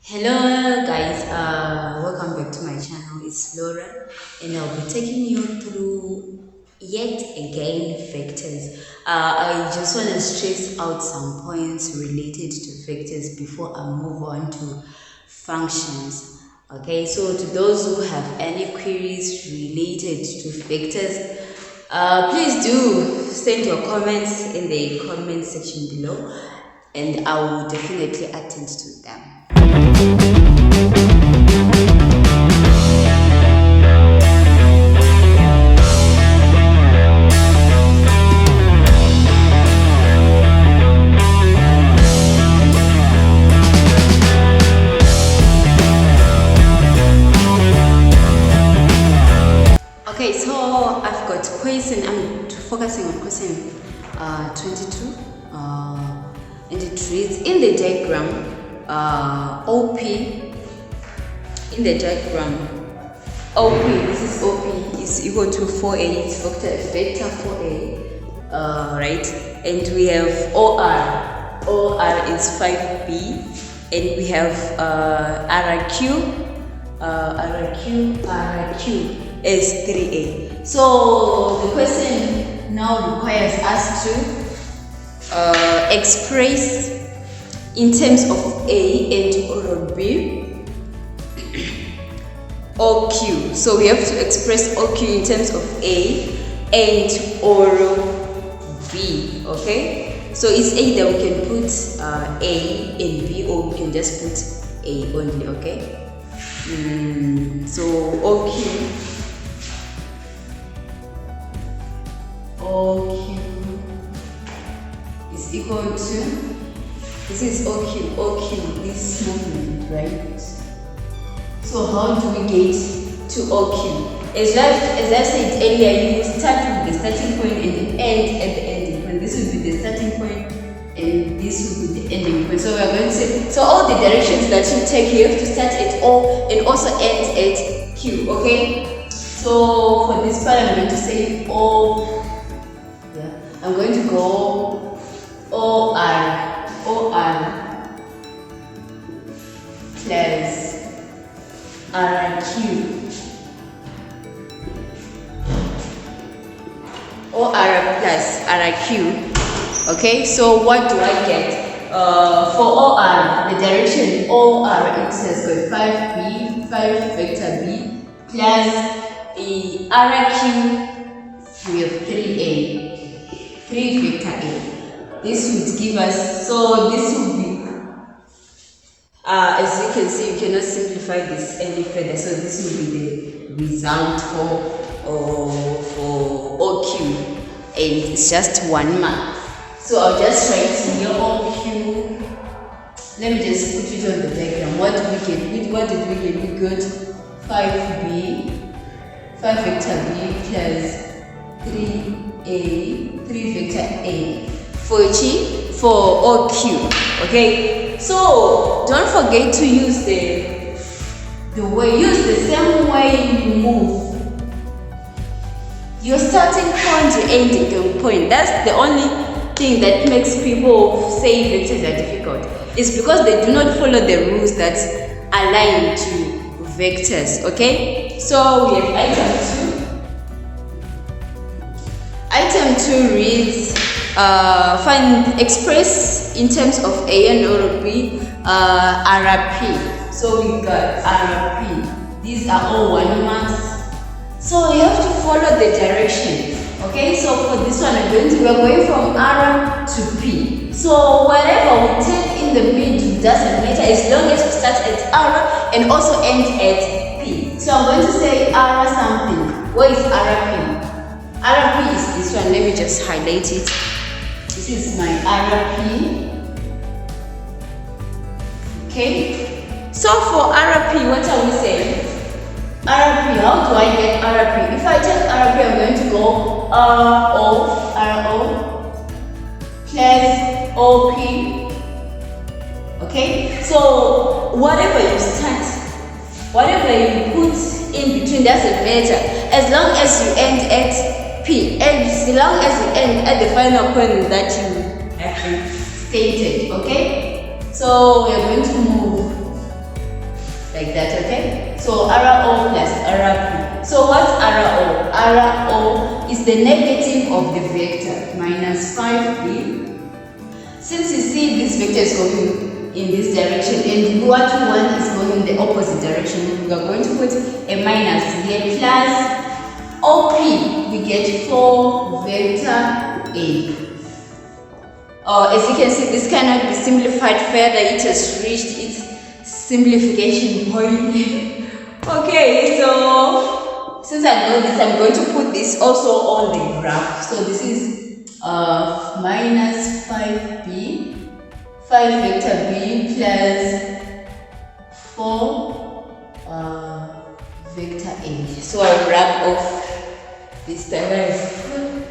Hello guys, welcome back to my channel. It's Laura and I'll be taking you through yet again vectors. I just want to stress out some points related to vectors before I move on to functions. Okay, so to those who have any queries related to vectors, please do send your comments in the comment section below and I will definitely attend to them. Okay, so I've got question, I'm focusing on question 22, and it reads, in the diagram, OP, in the diagram, OP, this is OP, is equal to 4A, it's vector 4A, right? And we have OR is 5B, and we have RQ is 3A. So the question now requires us to express in terms of A and or B or Q. So we have to express OQ in terms of A and or B. Okay, so it's either we can put A and B, or we can just put A only. Okay, so OQ is equal to, this is OQ, this movement, right? So how do we get to OQ? As I said earlier, you start with the starting point and end at the ending point. This will be the starting point and this will be the ending point. So we are going to say, so all the directions that you take, you have to start at O and also end at Q, okay? So for this part, I'm going to say O. I'm going to go OR plus RQ. OR plus RQ. Okay, so what do I get? For OR, the direction OR, it has got 5B, 5 vector B, plus the RQ, we have 3A. 3 vector A. This would give us, so this will be, as you can see, you cannot simplify this any further. So this will be the result for OQ, and it's just 1 mark. So I'll just write here OQ. Let me just put it on the diagram. What did we get? We got 5B, 5 vector B plus 3A, 3 vector A for OQ. Okay, so don't forget to use the same way you move your starting point, your ending point. That's the only thing that makes people say vectors are difficult. It's because they do not follow the rules that align to vectors. Okay, so we have item 2. Item 2 reads, express in terms of A and or B, RP. So we got RP. These are all 1 marks. So you have to follow the direction. Okay, so for this one, we are going from R to P. So whatever we take in the middle doesn't matter as long as we start at R and also end at P. So I'm going to say R something. What is RP? RP is this one. Let me just highlight it. This is my RP. Okay. So for RP, what are we saying? RP, how do I get RP? If I take RP, I'm going to go RO plus OP. Okay. So whatever you start, whatever you put in between, doesn't matter as long as you end at P, and as long as you end at the final point that you have stated. Okay, so we are going to move like that, okay? So RO plus RP. So what's RO? RO is the negative of the vector minus 5b. Since you see this vector is going in this direction and what we want is going in the opposite direction, we are going to put a minus here plus OP, we get 4 vector A. As you can see, this cannot be simplified further. It has reached its simplification point. Okay, so since I know this, I'm going to put this also on the graph. So this is minus 5b, 5 vector b plus 4 vector a. So I'll wrap off this diagram.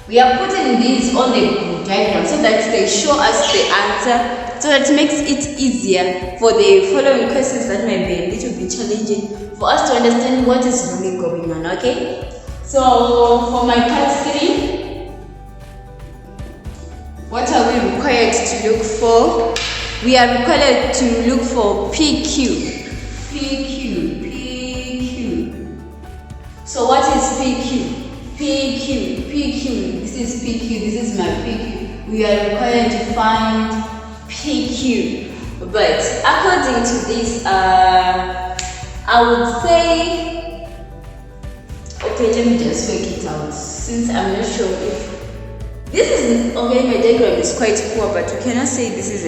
We are putting these on the diagram so that they show us the answer, so that makes it easier for the following questions that might be a little bit challenging for us to understand what is really going on, okay? So for my part 3, what are we required to look for? We are required to look for PQ. So what is PQ? PQ, this is PQ, this is my PQ. We are required to find PQ. But according to this, I would say, okay, let me just work it out, since I'm not sure if this is, okay, my diagram is quite poor, but we cannot say this is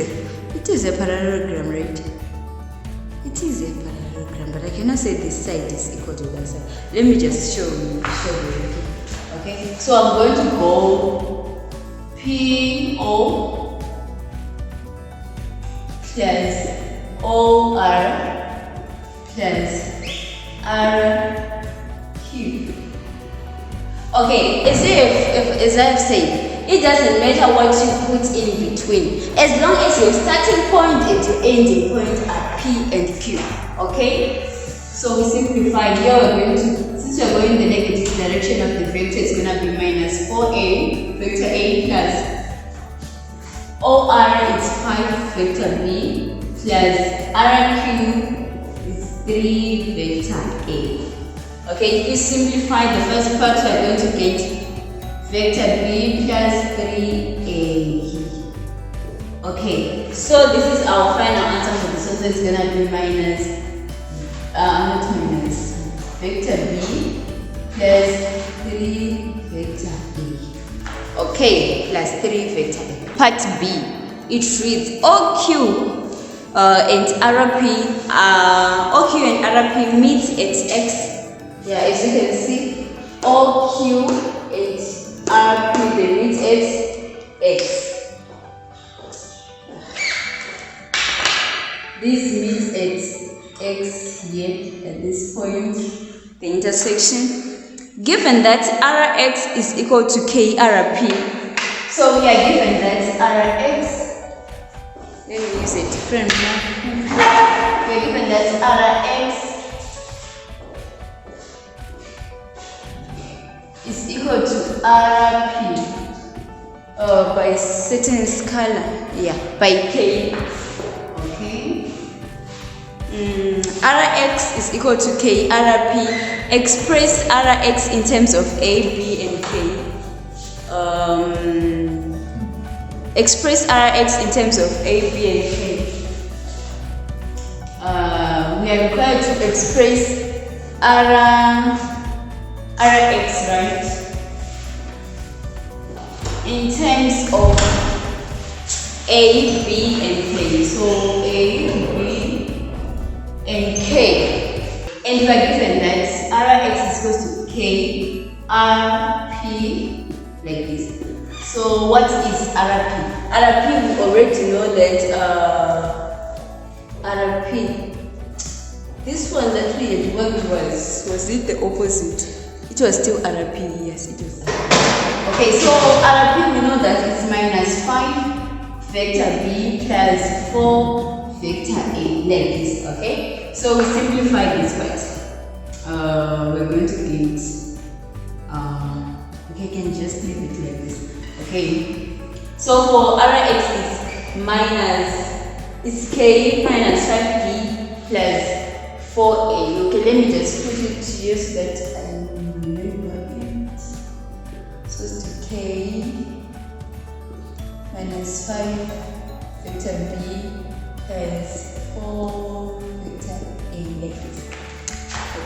it is a parallelogram, right? It is a parallelogram, but I cannot say this side is equal to that side. Let me just show you. Okay, so I'm going to go PO plus OR plus RQ. Okay, as I've said, it doesn't matter what you put in between, as long as your starting point and your ending point are P and Q. Okay, so we simplify. Here we're going to, since we're going in the negative direction of the vector, it's going to be minus 4a vector a plus OR is 5 vector b plus RQ is 3 vector a. Okay, if you simplify the first part, we're going to get vector b plus 3a. Okay, so this is our final answer for this. So it's going to be minus, not minus, vector b plus 3 vector a. Okay, plus 3 vector a. Part B, it reads OQ and RP. OQ and RP meet at x. Yeah, as you can see, OQ and RP, they meet at x. This means at x here at this point, the intersection. Given that Rx is equal to KRP, so we are given that Rx, let me use a different one. We are given that Rx is equal to RP by certain scalar, yeah, by K. Okay. Rx is equal to K, RP. Express Rx in terms of A, B, and K. Express Rx in terms of A, B, and K. We are required to express Rx, right, in terms of A, B, and K. So A, B, and K. And we are given that Rx is equal to K, RP, like this. So what is RP? RP, we already know that RP, this one that we had worked was it the opposite? It was still RP, yes, it was. Okay, so RP, we know that it's minus 5 vector B plus 4 vector A, like this, okay? So we simplify this part. We're going to get, okay, I can just leave it like this, okay? So for Rx, it's K minus 5B plus 4a. Okay, let me just put it here so that I remember it. So it's to k minus 5 vector b plus 4 vector a like this.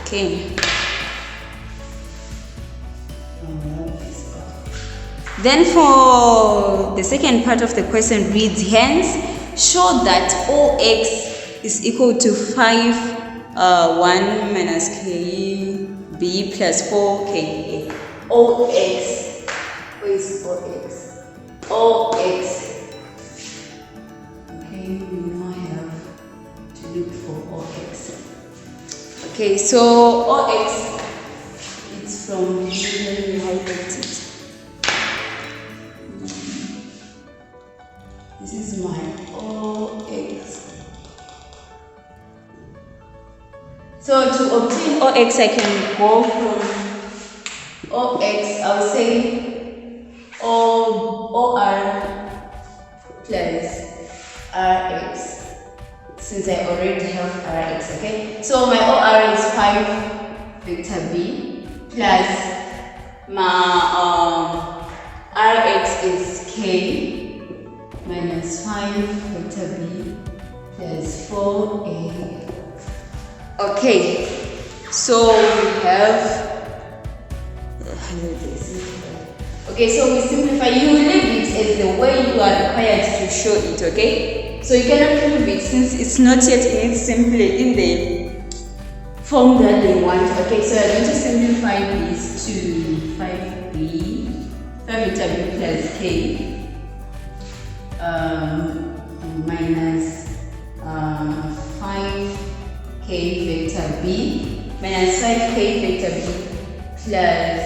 Okay. Then for the second part of the question reads, hence show that OX is equal to 5 1 minus KB plus 4KA. OX. Where is OX? OX. Okay, we now have to look for OX. Okay, so OX is from here, let me highlight it. This is my OX. So to obtain OX, I can go from OX, I'll say OR plus RX, since I already have RX, okay? So my OR is 5 vector B plus my RX is K minus 5 vector B plus 4A. Okay, so we have okay, so we simplify. You leave it as the way you are required to show it, okay? So you cannot prove it since it's not yet in simply in the form that they want. Okay, so I'm going to simplify this to 5b, 5 vector b plus k minus 5k vector b minus 5k vector b plus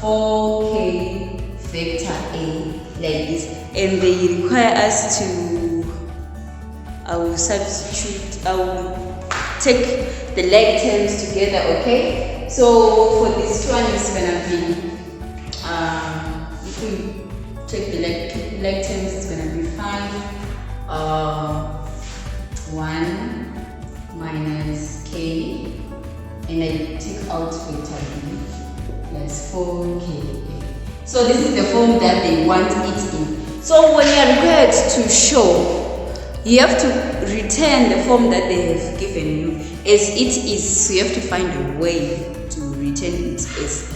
4k vector a, like this. And they require us to, I will substitute, I will take the like terms together, okay? So for this one it's gonna be, if we take the like terms, it's gonna be 1 minus k, and I take out vector b plus 4k. So this is the form that they want it in. So when you are required to show, you have to return the form that they have given you as it is. So you have to find a way to return it as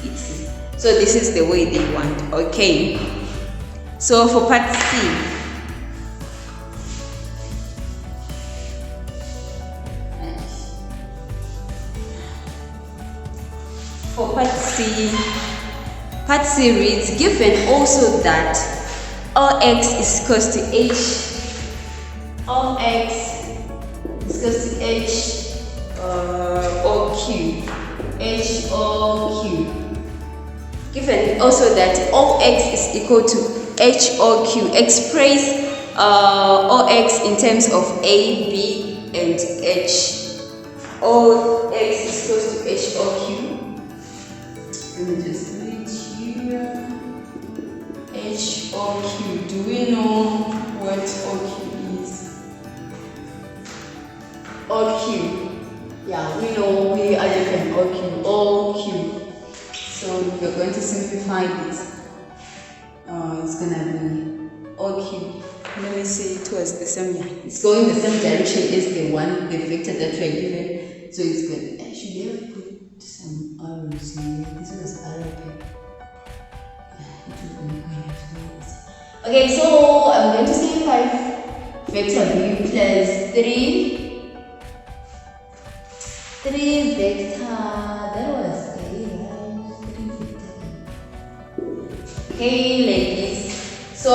it is. So this is the way they want, okay? So for part C, part C reads, given also that OX is equals to H, OX is equals to H OQ, H OQ. Given also that OX is equal to H OQ, express OX in terms of A, B, and H. OX is equals to H OQ. Let me just read here. H OQ. Do we know what OQ is? OQ. Yeah, we know we are looking OQ. OQ. So we're going to simplify this. It's gonna be OQ. Let me see it was the same. Yeah, it's going the same direction as the one, the vector that we are given. So it's good. I should have put some arrows here. This was arrow. Okay, so I'm going to simplify vector b plus 3 vector, that was 3 vector. Okay, like this. So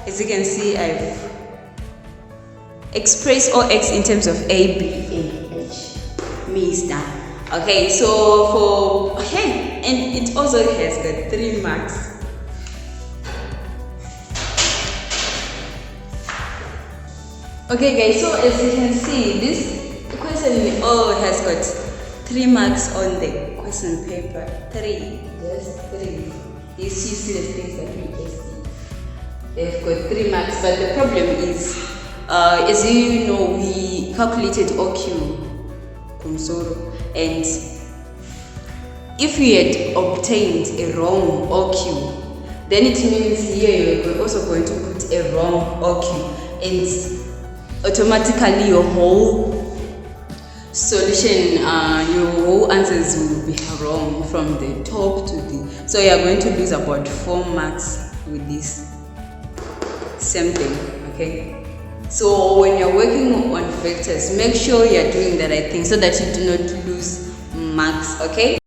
as you can see, I've expressed OX in terms of A, B, and H. Means that. Okay, so for hey, and it also has got 3 marks. Okay guys, so as you can see, this question has got 3 marks on the question paper. 3, just 3. You see the things that we just see. They've got 3 marks, but the problem is as you know, we calculated OQ Kumsoro, and if we had obtained a wrong OQ, then it means here we're also going to put a wrong OQ, and automatically your whole solution, your whole answers will be wrong from the top to the, so you are going to lose about 4 marks with this same thing. Okay, so when you're working on vectors, make sure you're doing the right thing so that you do not lose marks. Okay,